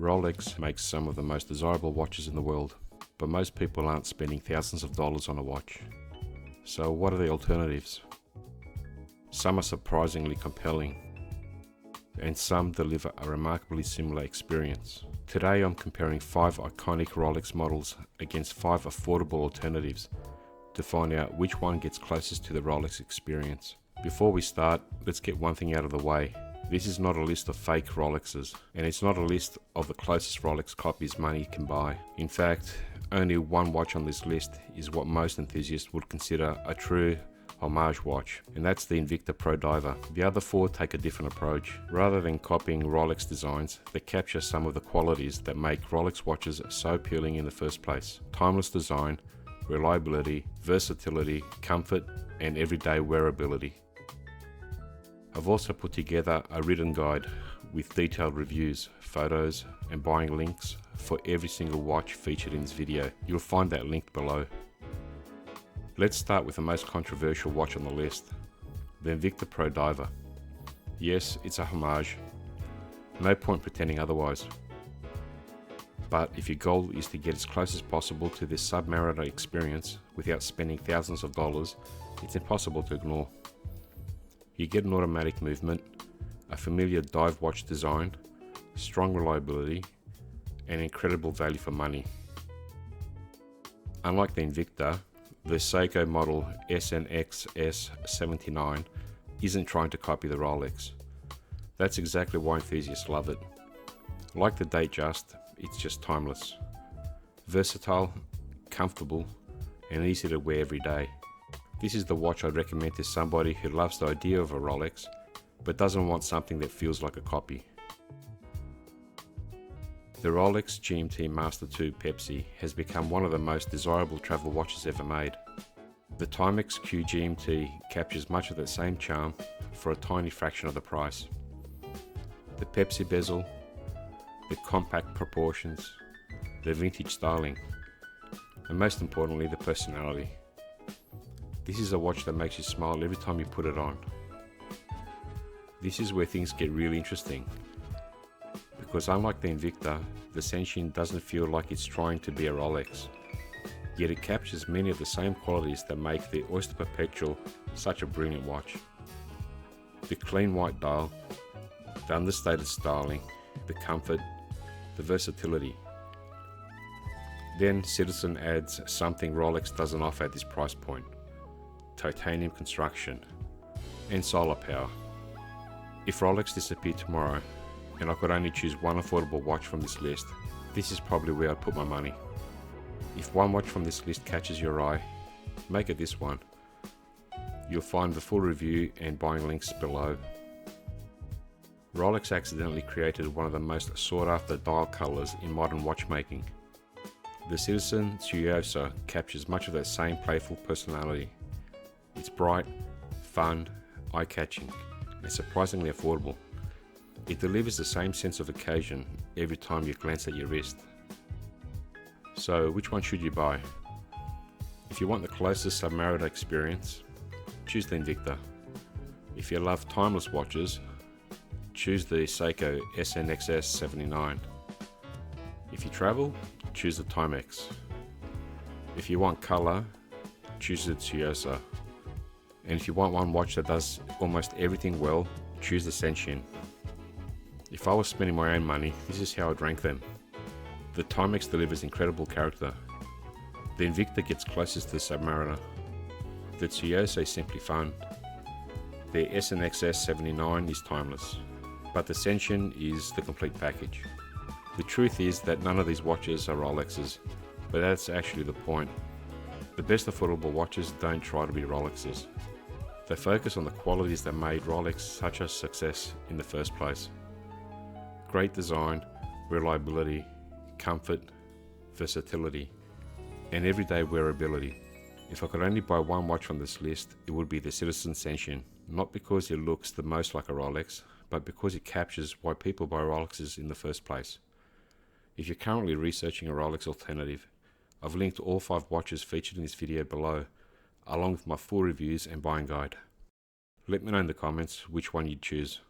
Rolex makes some of the most desirable watches in the world, but most people aren't spending thousands of dollars on a watch. So what are the alternatives? Some are surprisingly compelling, and some deliver a remarkably similar experience. Today I'm comparing 5 iconic Rolex models against 5 affordable alternatives to find out which one gets closest to the Rolex experience. Before we start, let's get one thing out of the way. This is not a list of fake Rolexes, and it's not a list of the closest Rolex copies money can buy. In fact, only one watch on this list is what most enthusiasts would consider a true homage watch, and that's the Invicta Pro Diver. The other 4 take a different approach. Rather than copying Rolex designs, they capture some of the qualities that make Rolex watches so appealing in the first place. Timeless design, reliability, versatility, comfort, and everyday wearability. I've also put together a written guide with detailed reviews, photos, and buying links for every single watch featured in this video. You'll find that linked below. Let's start with the most controversial watch on the list, the Invicta Pro Diver. Yes, it's a homage. No point pretending otherwise. But if your goal is to get as close as possible to this Submariner experience without spending thousands of dollars, it's impossible to ignore. You get an automatic movement, a familiar dive watch design, strong reliability, and incredible value for money. Unlike the Invicta, the Seiko model SNXS79 isn't trying to copy the Rolex. That's exactly why enthusiasts love it. Like the Datejust, it's just timeless. Versatile, comfortable, and easy to wear every day. This is the watch I'd recommend to somebody who loves the idea of a Rolex, but doesn't want something that feels like a copy. The Rolex GMT-Master 2 Pepsi has become one of the most desirable travel watches ever made. The Timex Q GMT captures much of that same charm for a tiny fraction of the price. The Pepsi bezel, the compact proportions, the vintage styling, and most importantly, the personality. This is a watch that makes you smile every time you put it on. This is where things get really interesting, because unlike the Invicta, the Zenshin doesn't feel like it's trying to be a Rolex, yet it captures many of the same qualities that make the Oyster Perpetual such a brilliant watch. The clean white dial, the understated styling, the comfort, the versatility. Then Citizen adds something Rolex doesn't offer at this price point: titanium construction and solar power. If Rolex disappeared tomorrow and I could only choose one affordable watch from this list, this is probably where I'd put my money. If one watch from this list catches your eye, make it this one. You'll find the full review and buying links below. Rolex accidentally created one of the most sought after dial colors in modern watchmaking. The Citizen Tsuyosa captures much of that same playful personality. It's bright, fun, eye-catching, and surprisingly affordable. It delivers the same sense of occasion every time you glance at your wrist. So which one should you buy? If you want the closest Submariner experience, choose the Invicta. If you love timeless watches, choose the Seiko SNXS79. If you travel, choose the Timex. If you want color, choose the Tsuyosa. And if you want one watch that does almost everything well, choose the Zenshin. If I was spending my own money, this is how I'd rank them. The Timex delivers incredible character. The Invicta gets closest to the Submariner. The Tsuyosa is simply fun. The SNXS79 is timeless. But the Zenshin is the complete package. The truth is that none of these watches are Rolexes, but that's actually the point. The best affordable watches don't try to be Rolexes. They focus on the qualities that made Rolex such a success in the first place. Great design, reliability, comfort, versatility, and everyday wearability. If I could only buy one watch from this list, it would be the Citizen Zenshin. Not because it looks the most like a Rolex, but because it captures why people buy Rolexes in the first place. If you're currently researching a Rolex alternative, I've linked all 5 watches featured in this video below, along with my full reviews and buying guide. Let me know in the comments which one you'd choose.